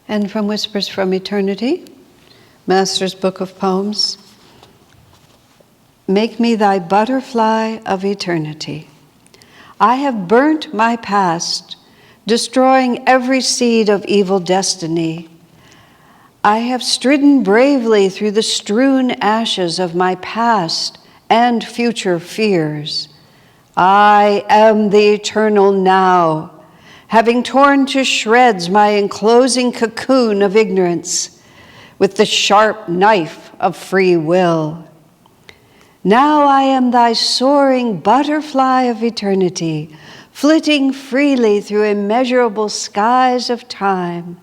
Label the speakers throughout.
Speaker 1: And from Whispers from Eternity, Master's Book of Poems, make me thy butterfly of eternity. I have burnt my past, destroying every seed of evil destiny. I have stridden bravely through the strewn ashes of my past and future fears. I am the eternal now, having torn to shreds my enclosing cocoon of ignorance with the sharp knife of free will. Now I am thy soaring butterfly of eternity, flitting freely through immeasurable skies of time.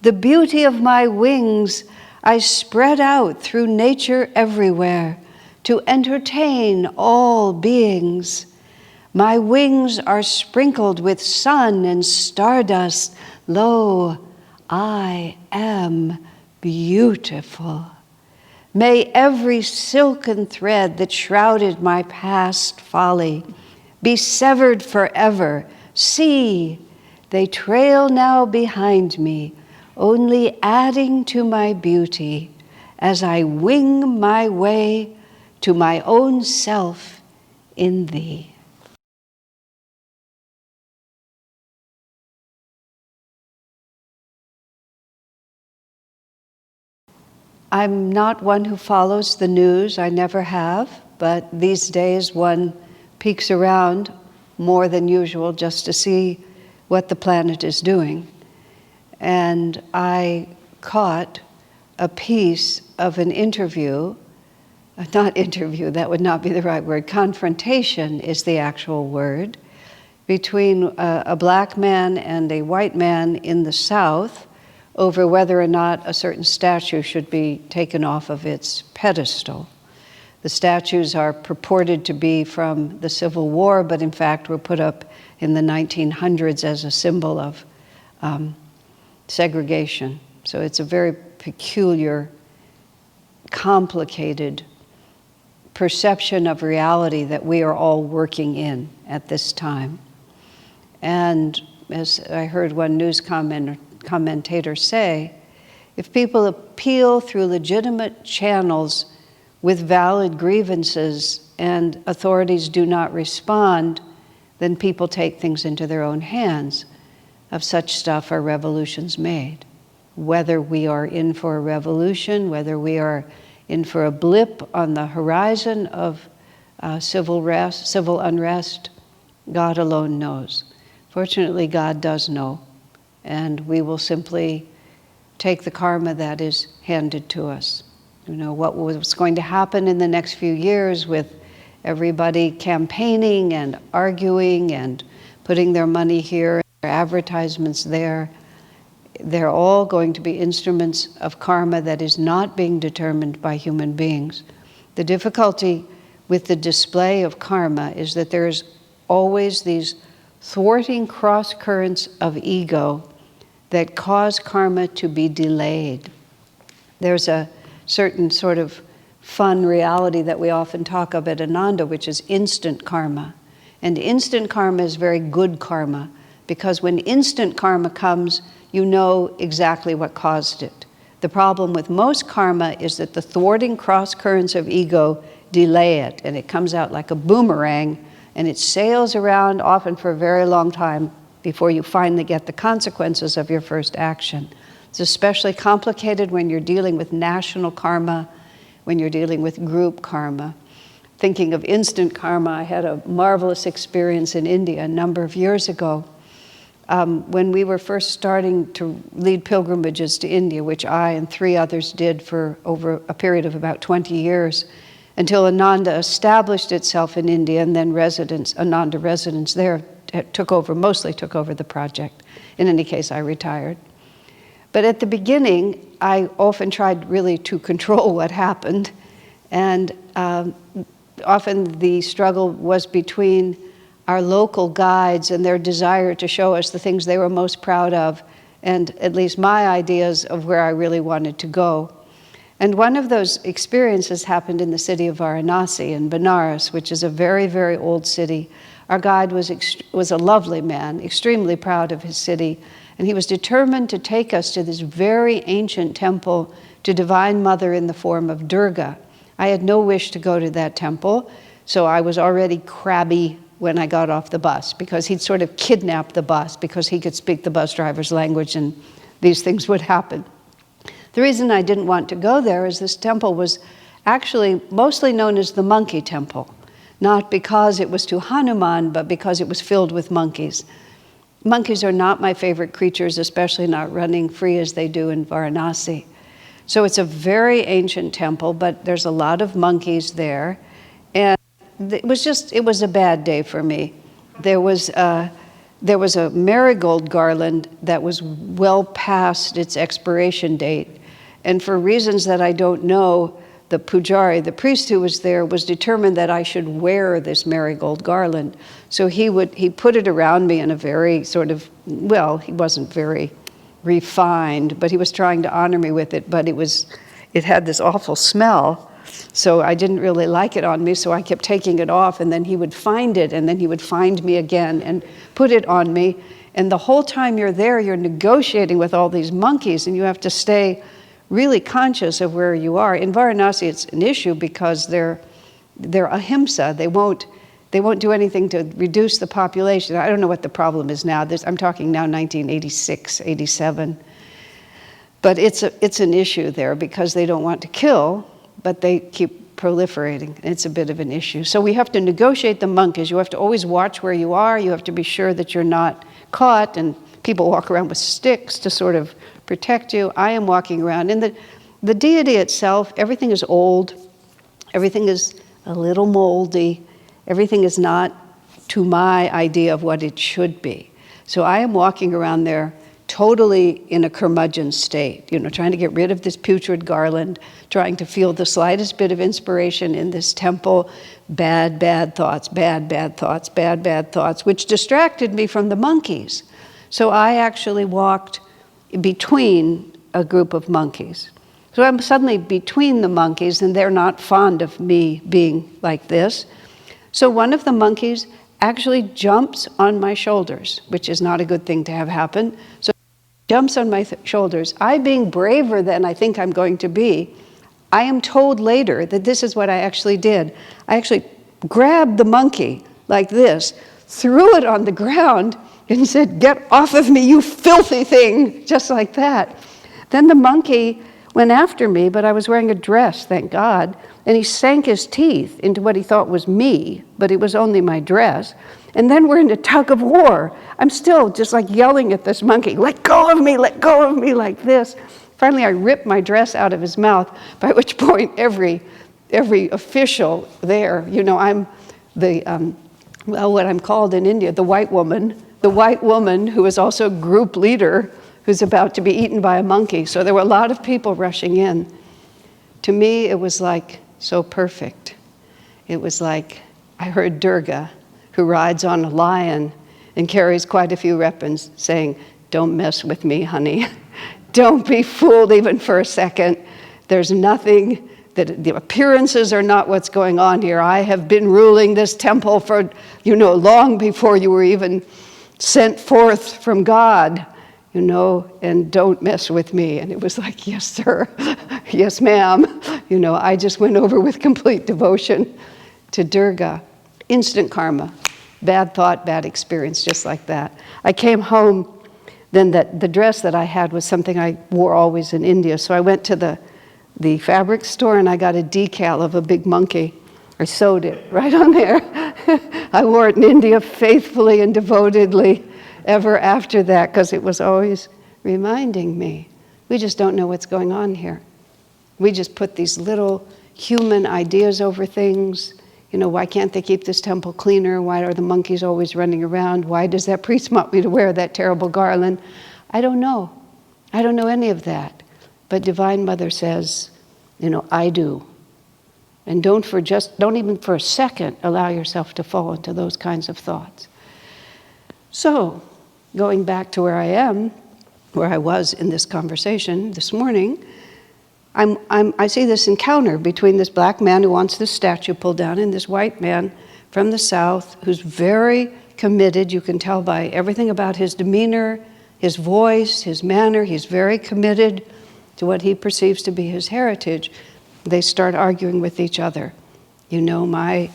Speaker 1: The beauty of my wings I spread out through nature everywhere to entertain all beings. My wings are sprinkled with sun and stardust. Lo, I am beautiful. May every silken thread that shrouded my past folly be severed forever. See, they trail now behind me, only adding to my beauty as I wing my way to my own self in thee. I'm not one who follows the news, I never have, but these days one peeks around more than usual just to see what the planet is doing. And I caught a piece of an interview, not interview, that would not be the right word, confrontation is the actual word, between a black man and a white man in the South over whether or not a certain statue should be taken off of its pedestal. The statues are purported to be from the Civil War, but in fact were put up in the 1900s as a symbol of segregation. So it's a very peculiar, complicated perception of reality that we are all working in at this time. And as I heard one news commentator say, if people appeal through legitimate channels with valid grievances and authorities do not respond, then people take things into their own hands. Of such stuff are revolutions made. Whether we are in for a revolution, whether we are in for a blip on the horizon of civil unrest, God alone knows. Fortunately, God does know. And we will simply take the karma that is handed to us. You know, what was going to happen in the next few years with everybody campaigning and arguing and putting their money here, their advertisements there, they're all going to be instruments of karma that is not being determined by human beings. The difficulty with the display of karma is that there's always these thwarting cross currents of ego that cause karma to be delayed. There's a certain sort of fun reality that we often talk of at Ananda, which is instant karma. And instant karma is very good karma, because when instant karma comes, you know exactly what caused it. The problem with most karma is that the thwarting cross currents of ego delay it, and it comes out like a boomerang, and it sails around often for a very long time before you finally get the consequences of your first action. It's especially complicated when you're dealing with national karma, when you're dealing with group karma. Thinking of instant karma, I had a marvelous experience in India a number of years ago. When we were first starting to lead pilgrimages to India, which I and 3 others did for over a period of about 20 years, until Ananda established itself in India, and then Ananda residents there mostly took over the project. In any case, I retired. But at the beginning, I often tried really to control what happened, and often the struggle was between our local guides and their desire to show us the things they were most proud of, and at least my ideas of where I really wanted to go. And one of those experiences happened in the city of Varanasi in Benares, which is a very, very old city. Our guide was a lovely man, extremely proud of his city, And he was determined to take us to this very ancient temple to Divine Mother in the form of Durga. I had no wish to go to that temple, so I was already crabby when I got off the bus, because he'd sort of kidnapped the bus because he could speak the bus driver's language and these things would happen. The reason I didn't want to go there is this temple was actually mostly known as the Monkey Temple, not because it was to Hanuman, but because it was filled with monkeys. Monkeys are not my favorite creatures, especially not running free as they do in Varanasi. So it's a very ancient temple, but there's a lot of monkeys there. And it was a bad day for me. There was a marigold garland that was well past its expiration date. And for reasons that I don't know, the pujari, the priest who was there, was determined that I should wear this marigold garland. So he put it around me in a very sort of, well, he wasn't very refined, but he was trying to honor me with it, but it had this awful smell. So I didn't really like it on me, so I kept taking it off, and then he would find it, and then he would find me again and put it on me. And the whole time you're there, you're negotiating with all these monkeys, and you have to stay really conscious of where you are. In Varanasi, it's an issue because they're ahimsa. They won't do anything to reduce the population. I don't know what the problem is now. I'm talking now 1986, 87. But it's an issue there because they don't want to kill, but they keep proliferating. It's a bit of an issue. So we have to negotiate the monkeys. You have to always watch where you are. You have to be sure that you're not caught, and people walk around with sticks to sort of protect you. I am walking around. And the deity itself, everything is old. Everything is a little moldy. Everything is not to my idea of what it should be. So I am walking around there totally in a curmudgeon state, trying to get rid of this putrid garland, trying to feel the slightest bit of inspiration in this temple. Bad, bad thoughts, bad, bad thoughts, bad, bad thoughts, which distracted me from the monkeys. So I actually walked between a group of monkeys. So I'm suddenly between the monkeys, and they're not fond of me being like this. So one of the monkeys actually jumps on my shoulders, which is not a good thing to have happen. So he jumps on my shoulders. I, being braver than I think I'm going to be, I am told later that this is what I actually did. I actually grabbed the monkey like this, threw it on the ground, and said, "Get off of me, you filthy thing," just like that. Then the monkey went after me, but I was wearing a dress, thank God, and he sank his teeth into what he thought was me, but it was only my dress. And then we're in a tug of war. I'm still just like yelling at this monkey, let go of me, like this. Finally, I ripped my dress out of his mouth, by which point every official there, I'm the, what I'm called in India, the white woman who is also group leader, who's about to be eaten by a monkey. So there were a lot of people rushing in. To me, it was like so perfect. It was like I heard Durga, who rides on a lion and carries quite a few weapons, saying, "Don't mess with me, honey. Don't be fooled even for a second. There's nothing, that the appearances are not what's going on here. I have been ruling this temple for, long before you were even sent forth from God, and don't mess with me." And it was like, yes, sir. Yes, ma'am. I just went over with complete devotion to Durga. Instant karma. Bad thought, bad experience, just like that. I came home, then the dress that I had was something I wore always in India. So I went to the fabric store and I got a decal of a big monkey. I sewed it right on there. I wore it in India faithfully and devotedly ever after that, because it was always reminding me, we just don't know what's going on here. We just put these little human ideas over things. Why can't they keep this temple cleaner? Why are the monkeys always running around? Why does that priest want me to wear that terrible garland? I don't know. I don't know any of that. But Divine Mother says, I do. And don't even for a second allow yourself to fall into those kinds of thoughts. So, going back to where I was in this conversation this morning, I see this encounter between this black man who wants this statue pulled down and this white man from the south who's very committed. You can tell by everything about his demeanor, his voice, his manner. He's very committed to what he perceives to be his heritage. They start arguing with each other. You know, my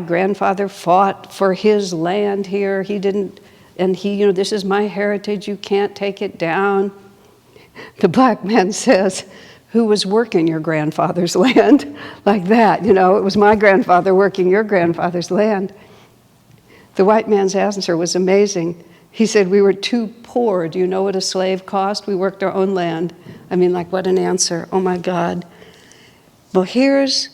Speaker 1: grandfather fought for his land here. He didn't, and this is my heritage. You can't take it down. The black man says, who was working your grandfather's land? Like that, it was my grandfather working your grandfather's land. The white man's answer was amazing. He said, we were too poor. Do you know what a slave cost? We worked our own land. I mean, like, what an answer. Oh my God. Well, here's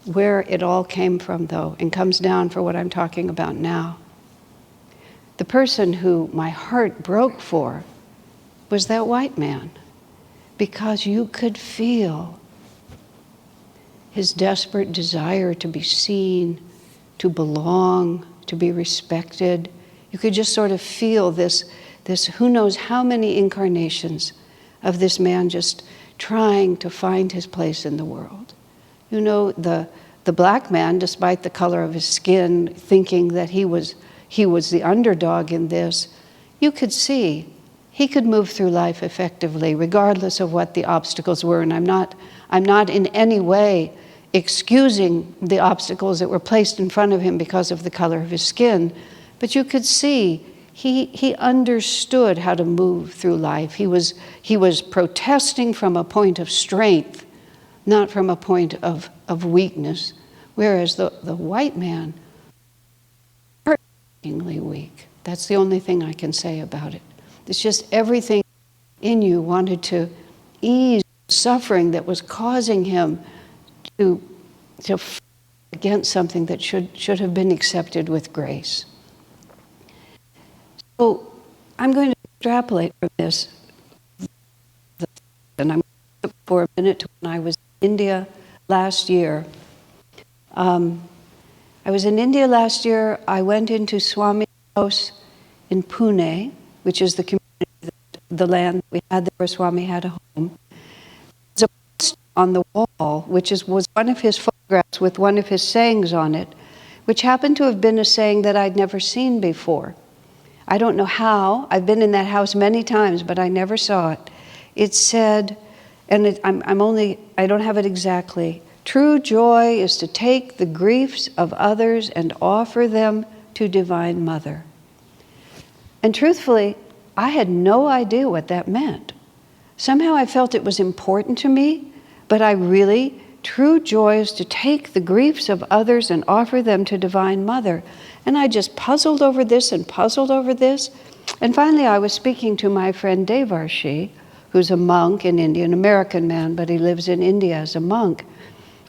Speaker 1: where it all came from, though, and comes down for what I'm talking about now. The person who my heart broke for was that white man, because you could feel his desperate desire to be seen, to belong, to be respected. You could just sort of feel this who knows how many incarnations of this man just trying to find his place in the world. The black man, despite the color of his skin, thinking that he was the underdog in this, you could see he could move through life effectively, regardless of what the obstacles were. And I'm not in any way excusing the obstacles that were placed in front of him because of the color of his skin, but you could see he understood how to move through life. He was protesting from a point of strength, not from a point of weakness, whereas the white man, heartbreakingly weak. That's the only thing I can say about it. It's just everything in you wanted to ease suffering that was causing him to fight against something that should have been accepted with grace. So I'm going to extrapolate from this, and I'm going to for a minute to when I was in India last year. I was in India last year. I went into Swami's house in Pune, which is the community, the land we had there where Swami had a home. There's a poster on the wall, which was one of his photographs with one of his sayings on it, which happened to have been a saying that I'd never seen before. I don't know how. I've been in that house many times, but I never saw it. It said, and I don't have it exactly, true joy is to take the griefs of others and offer them to Divine Mother. And truthfully, I had no idea what that meant. Somehow I felt it was important to me, but true joy is to take the griefs of others and offer them to Divine Mother. And I just puzzled over this. And finally I was speaking to my friend Devarshi, who's a monk in India, an American man, but he lives in India as a monk.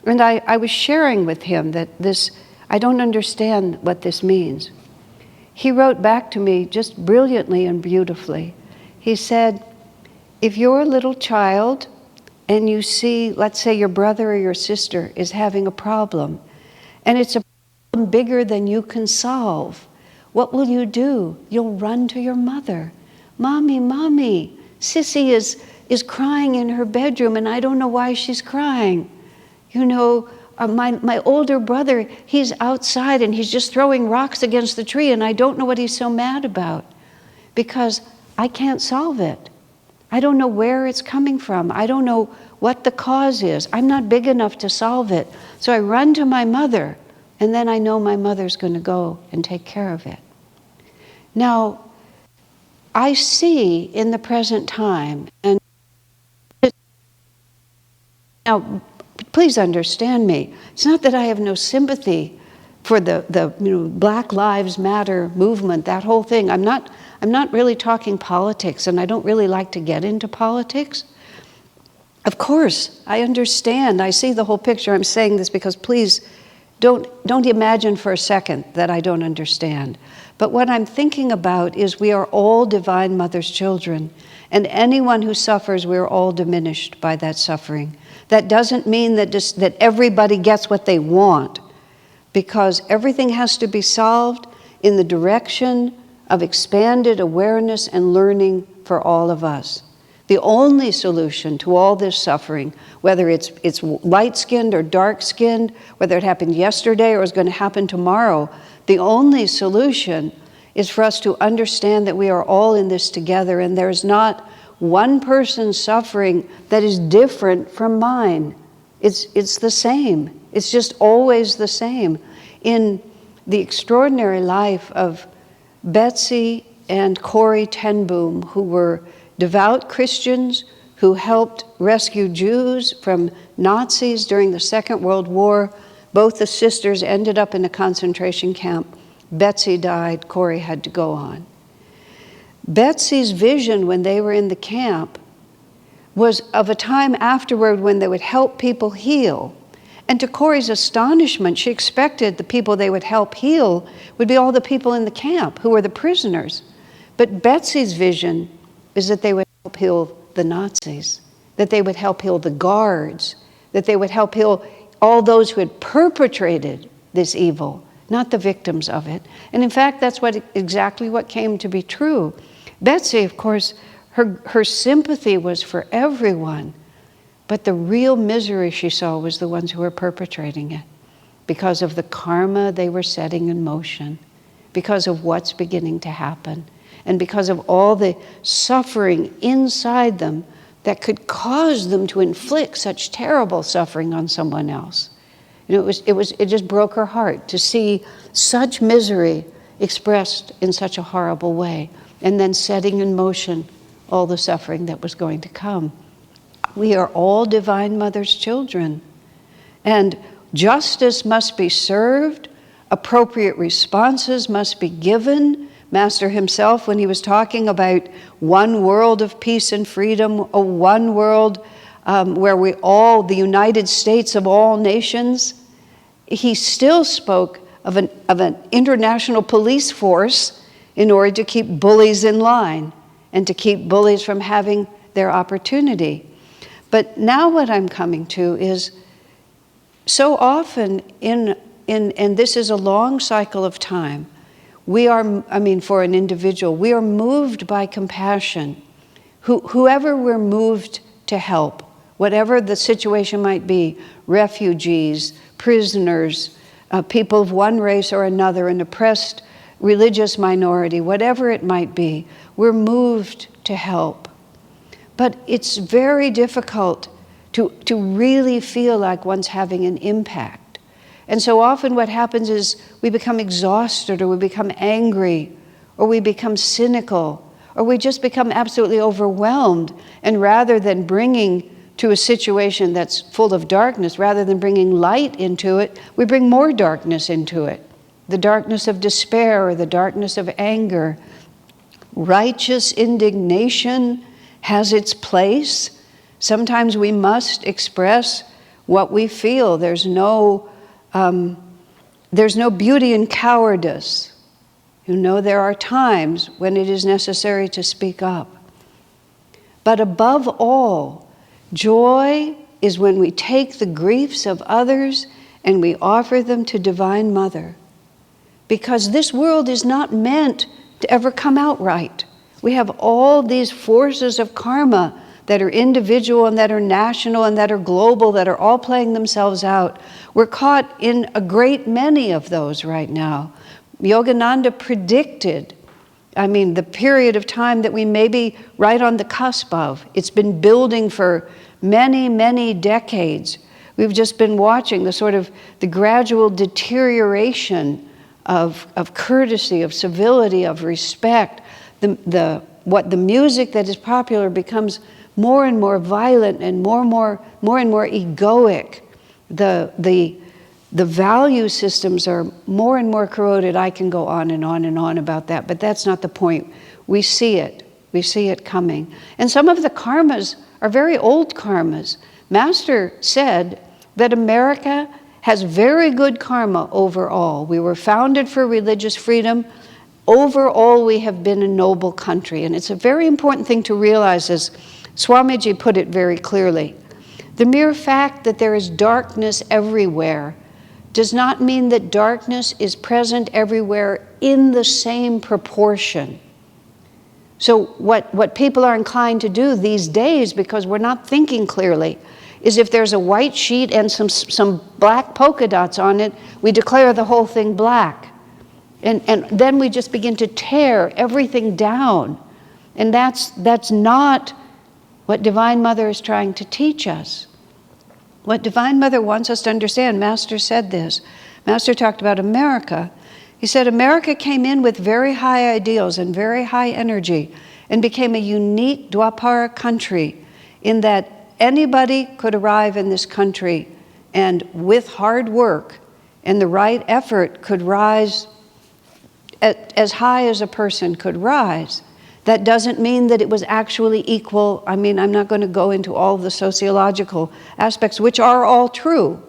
Speaker 1: And I was sharing with him that I don't understand what this means. He wrote back to me just brilliantly and beautifully. He said, if you're a little child and you see, let's say your brother or your sister is having a problem, and it's a problem bigger than you can solve, what will you do? You'll run to your mother. Mommy, Sissy is crying in her bedroom and I don't know why she's crying. My older brother, he's outside and he's just throwing rocks against the tree and I don't know what he's so mad about because I can't solve it. I don't know where it's coming from. I don't know what the cause is. I'm not big enough to solve it. So I run to my mother, and then I know my mother's going to go and take care of it. Now, I see in the present time, and now, please understand me. It's not that I have no sympathy for the Black Lives Matter movement, that whole thing. I'm not really talking politics, and I don't really like to get into politics. Of course, I understand. I see the whole picture. I'm saying this because please don't imagine for a second that I don't understand. But what I'm thinking about is we are all Divine Mother's children, and anyone who suffers, we're all diminished by that suffering. That doesn't mean that everybody gets what they want, because everything has to be solved in the direction of expanded awareness and learning for all of us. The only solution to all this suffering, whether it's light-skinned or dark-skinned, whether it happened yesterday or is going to happen tomorrow, the only solution is for us to understand that we are all in this together, and there's not one person's suffering that is different from mine. It's the same. It's just always the same. In the extraordinary life of Betsy and Corrie ten Boom, who were devout Christians who helped rescue Jews from Nazis during the Second World War. Both the sisters ended up in a concentration camp. Betsy died, Corrie had to go on. Betsy's vision when they were in the camp was of a time afterward when they would help people heal. And to Corrie's astonishment, she expected the people they would help heal would be all the people in the camp who were the prisoners. But Betsy's vision is that they would help heal the Nazis, that they would help heal the guards, that they would help heal all those who had perpetrated this evil, not the victims of it. And in fact, that's exactly what came to be true. Betsy, of course, her sympathy was for everyone, but the real misery she saw was the ones who were perpetrating it, because of the karma they were setting in motion, because of what's beginning to happen, and because of all the suffering inside them that could cause them to inflict such terrible suffering on someone else. You know, it just broke her heart to see such misery expressed in such a horrible way, and then setting in motion all the suffering that was going to come. We are all Divine Mother's children, and justice must be served, appropriate responses must be given. Master himself, when he was talking about one world of peace and freedom, a one world where we all, the United States of all nations, he still spoke of an international police force in order to keep bullies in line and to keep bullies from having their opportunity. But now what I'm coming to is, so often and this is a long cycle of time, we are, for an individual, we are moved by compassion. Whoever we're moved to help, whatever the situation might be, refugees, prisoners, people of one race or another, an oppressed religious minority, whatever it might be, we're moved to help. But it's very difficult to really feel like one's having an impact. And so often what happens is we become exhausted, or we become angry, or we become cynical, or we just become absolutely overwhelmed. And rather than bringing to a situation that's full of darkness, rather than bringing light into it, we bring more darkness into it. The darkness of despair, or the darkness of anger. Righteous indignation has its place. Sometimes we must express what we feel. There's no beauty in cowardice. You know, there are times when it is necessary to speak up. But above all, joy is when we take the griefs of others and we offer them to Divine Mother. Because this world is not meant to ever come out right. We have all these forces of karma that are individual and that are national and that are global, that are all playing themselves out. We're caught in a great many of those right now. Yogananda predicted, the period of time that we may be right on the cusp of. It's been building for many, many decades. We've just been watching the gradual deterioration of courtesy, of civility, of respect. The music that is popular becomes more and more violent and more and more egoic. The value systems are more and more corroded. I can go on and on and on about that, but that's not the point. We see it. We see it coming. And some of the karmas are very old karmas. Master said that America has very good karma overall. We were founded for religious freedom. Overall, we have been a noble country. And it's a very important thing to realize, as Swamiji put it very clearly. The mere fact that there is darkness everywhere does not mean that darkness is present everywhere in the same proportion. So what people are inclined to do these days, because we're not thinking clearly, is if there's a white sheet and some black polka dots on it, we declare the whole thing black. And then we just begin to tear everything down. And that's not what Divine Mother is trying to teach us. What Divine Mother wants us to understand, Master said this. Master talked about America. He said America came in with very high ideals and very high energy and became a unique Dwapara country in that anybody could arrive in this country and with hard work and the right effort could rise as high as a person could rise. That doesn't mean that it was actually equal. I mean, I'm not going to go into all the sociological aspects, which are all true.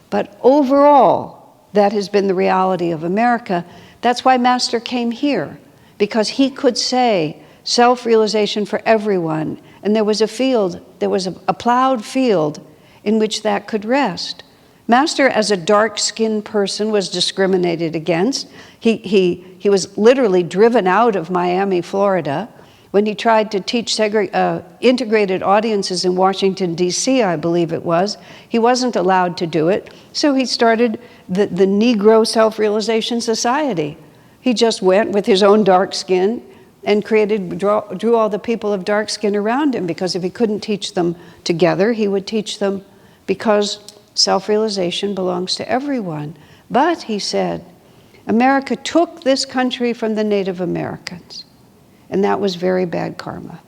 Speaker 1: But overall, that has been the reality of America. That's why Master came here, because he could say self-realization for everyone. And there was a field, there was a plowed field in which that could rest. Master, as a dark-skinned person, was discriminated against. He was literally driven out of Miami, Florida, when he tried to teach integrated audiences in Washington, D.C., I believe it was. He wasn't allowed to do it, so he started the Negro Self-Realization Society. He just went with his own dark skin and drew all the people of dark skin around him, because if he couldn't teach them together, he would teach them because self-realization belongs to everyone. But, he said, America took this country from the Native Americans, and that was very bad karma.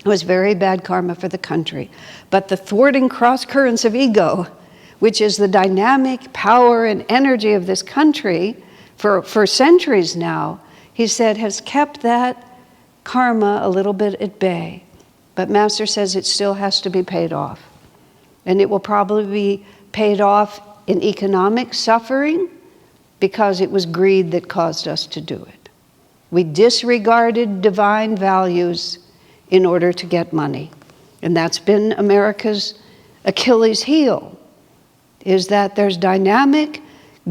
Speaker 1: It was very bad karma for the country. But the thwarting cross currents of ego, which is the dynamic power and energy of this country for centuries now, he said, has kept that karma a little bit at bay. But Master says it still has to be paid off. And it will probably be paid off in economic suffering, because it was greed that caused us to do it. We disregarded divine values in order to get money. And that's been America's Achilles heel, is that there's dynamic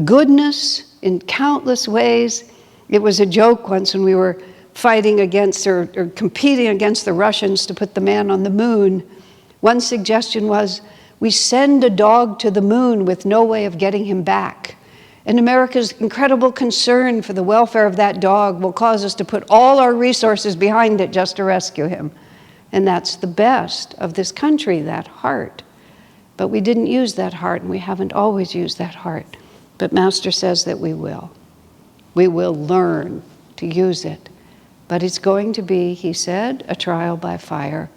Speaker 1: goodness in countless ways. It was a joke once when we were fighting against or competing against the Russians to put the man on the moon. One suggestion was, we send a dog to the moon with no way of getting him back. And America's incredible concern for the welfare of that dog will cause us to put all our resources behind it just to rescue him. And that's the best of this country, that heart. But we didn't use that heart, and we haven't always used that heart. But Master says that we will. We will learn to use it. But it's going to be, he said, a trial by fire.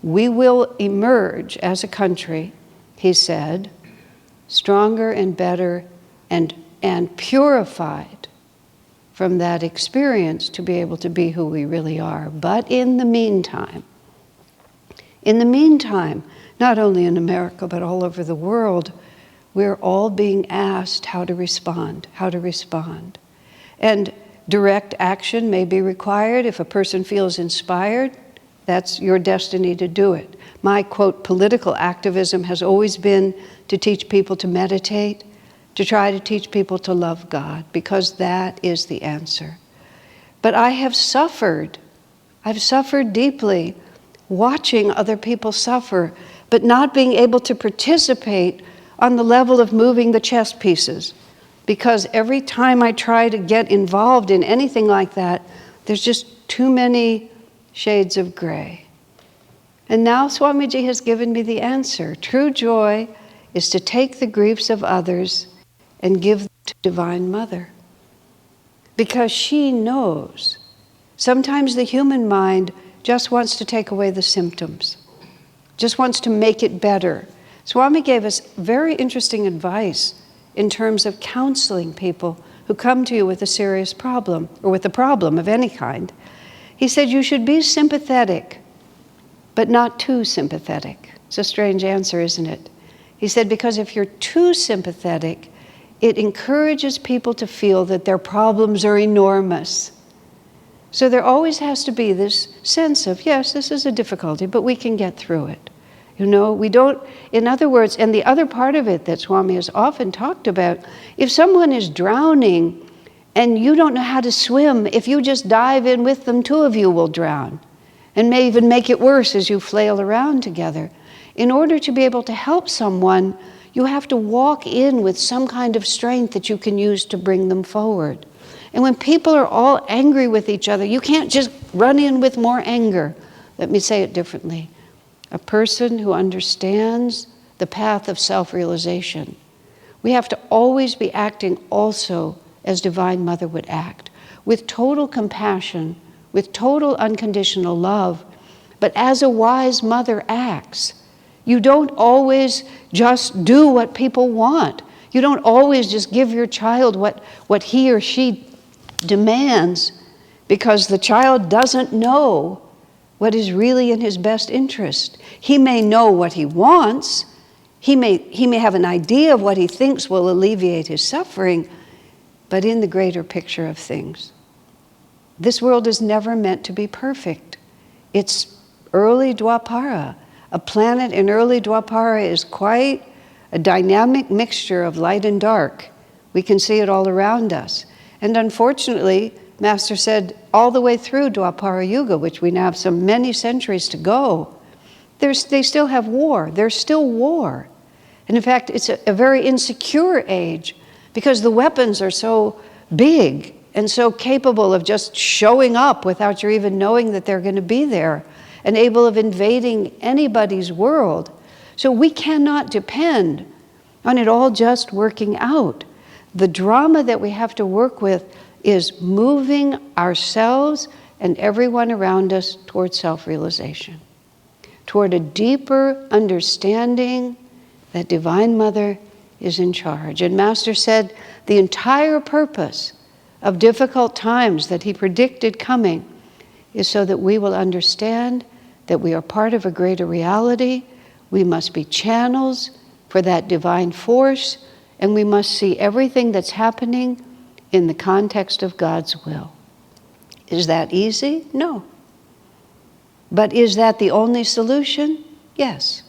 Speaker 1: We will emerge as a country, he said, stronger and better and purified from that experience to be able to be who we really are. But in the meantime, not only in America, but all over the world, we're all being asked how to respond. And direct action may be required. If a person feels inspired, that's your destiny to do it. My, quote, political activism has always been to teach people to meditate, to try to teach people to love God, because that is the answer. But I've suffered deeply watching other people suffer, but not being able to participate on the level of moving the chess pieces. Because every time I try to get involved in anything like that, there's just too many shades of gray. And now Swamiji has given me the answer. True joy is to take the griefs of others and give them to Divine Mother. Because she knows. Sometimes the human mind just wants to take away the symptoms, just wants to make it better. Swami gave us very interesting advice in terms of counseling people who come to you with a serious problem, or with a problem of any kind. He said you should be sympathetic, but not too sympathetic. It's a strange answer, isn't it? He said, because if you're too sympathetic, it encourages people to feel that their problems are enormous. So there always has to be this sense of, yes, this is a difficulty, but we can get through it. You know, we don't, in other words, and the other part of it that Swami has often talked about, if someone is drowning and you don't know how to swim, if you just dive in with them, two of you will drown, and may even make it worse as you flail around together. In order to be able to help someone, you have to walk in with some kind of strength that you can use to bring them forward. And when people are all angry with each other, you can't just run in with more anger. Let me say it differently. A person who understands the path of self-realization, we have to always be acting also as Divine Mother would act, with total compassion, with total unconditional love. But as a wise mother acts, you don't always just do what people want. You don't always just give your child what he or she demands, because the child doesn't know what is really in his best interest. He may know what he wants. He may have an idea of what he thinks will alleviate his suffering, but in the greater picture of things, this world is never meant to be perfect. It's early Dwapara. A planet in early Dwapara is quite a dynamic mixture of light and dark. We can see it all around us. And unfortunately, Master said, all the way through Dwapara Yuga, which we now have so many centuries to go, they still have war. There's still war. And in fact, it's a very insecure age, because the weapons are so big and so capable of just showing up without you even knowing that they're going to be there, and able of invading anybody's world. So we cannot depend on it all just working out. The drama that we have to work with is moving ourselves and everyone around us toward self-realization, toward a deeper understanding that Divine Mother is in charge. And Master said the entire purpose of difficult times that he predicted coming is so that we will understand that we are part of a greater reality. We must be channels for that divine force, and we must see everything that's happening in the context of God's will. Is that easy? No. But is that the only solution? Yes.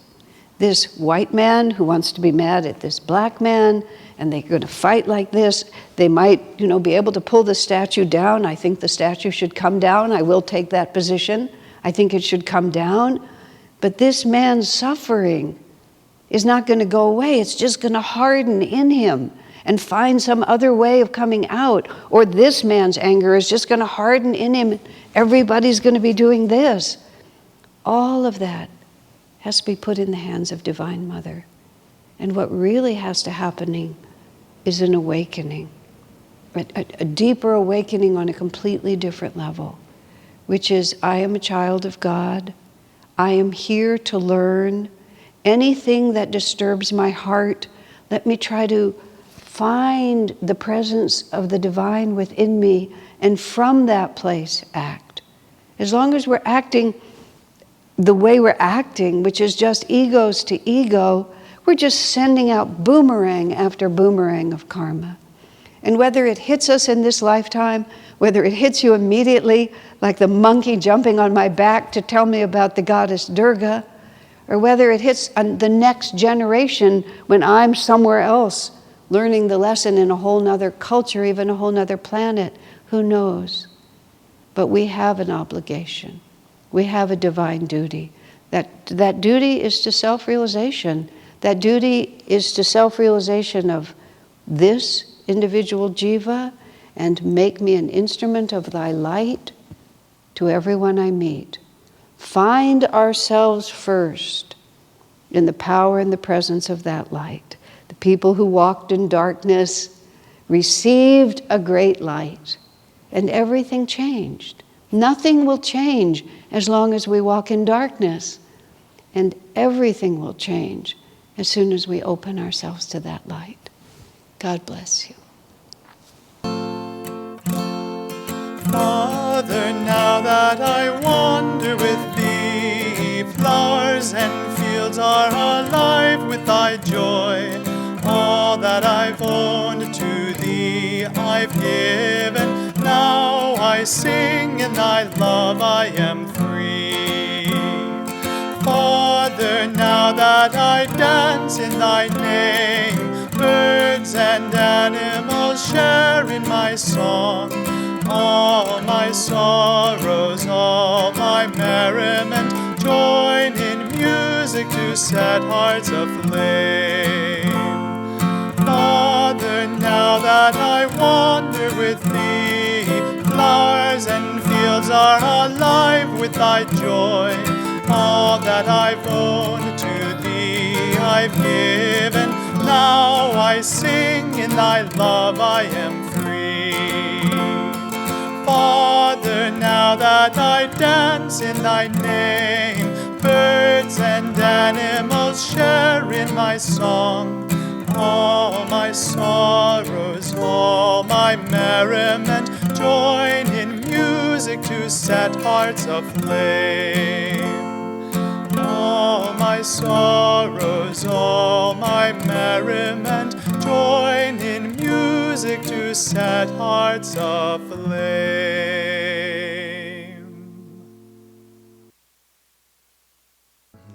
Speaker 1: This white man who wants to be mad at this black man, and they're going to fight like this, they might, be able to pull the statue down. I think the statue should come down. I will take that position. I think it should come down. But this man's suffering is not going to go away. It's just going to harden in him and find some other way of coming out. Or this man's anger is just going to harden in him. Everybody's going to be doing this. All of that has to be put in the hands of Divine Mother. And what really has to happen is an awakening, a deeper awakening on a completely different level, which is, I am a child of God. I am here to learn. Anything that disturbs my heart, let me try to find the presence of the divine within me, and from that place act. As long as we're acting the way we're acting, which is just egos to ego, we're just sending out boomerang after boomerang of karma. And whether it hits us in this lifetime, whether it hits you immediately, like the monkey jumping on my back to tell me about the goddess Durga, or whether it hits the next generation when I'm somewhere else learning the lesson in a whole nother culture, even a whole nother planet, who knows? But we have an obligation. We have a divine duty. That duty is to self-realization. That duty is to self-realization of this individual jiva, and make me an instrument of thy light to everyone I meet. Find ourselves first in the power and the presence of that light. The people who walked in darkness received a great light, and everything changed. Nothing will change as long as we walk in darkness, and everything will change as soon as we open ourselves to that light. God bless you.
Speaker 2: Father, now that I wander with thee, flowers and fields are alive with thy joy. All that I've owned to thee I've given. Now I sing in thy love, I am free. Father, now that I dance in thy name, birds and animals share in my song. All my sorrows, all my merriment, join in music to set hearts aflame. Father, now that I wander with thee, are alive with thy joy. All that I've owned to thee I've given. Now I sing, in thy love I am free. Father, now that I dance in thy name, birds and animals share in my song. All my sorrows, all my merriment, join in music to set hearts aflame. All my sorrows, all my merriment, join in music to set hearts aflame.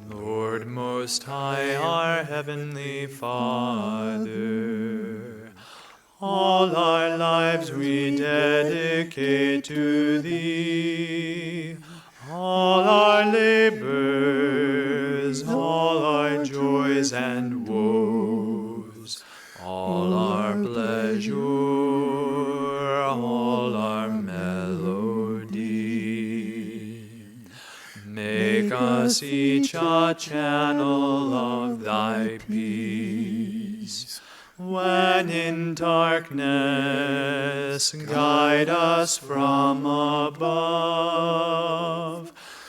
Speaker 2: Lord Most High, our Heavenly Father, all our lives we dedicate to Thee. All our labors, all our joys and woes, all our pleasure, all our melody. Make us each a channel of thy peace. When in darkness, guide us from above.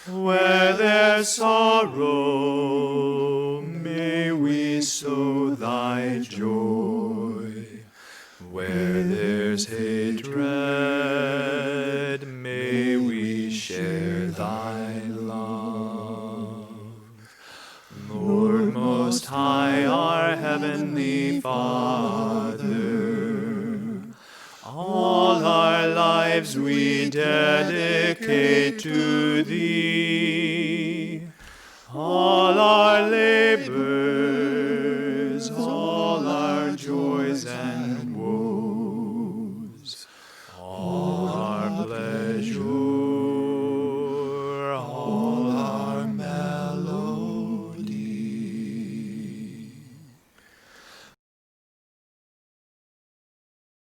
Speaker 2: Where there's sorrow, may we sow thy joy. Where there's hatred, may we share thy love. Lord Most High, our Heavenly Father, all our lives we dedicate to Thee. All our labors, all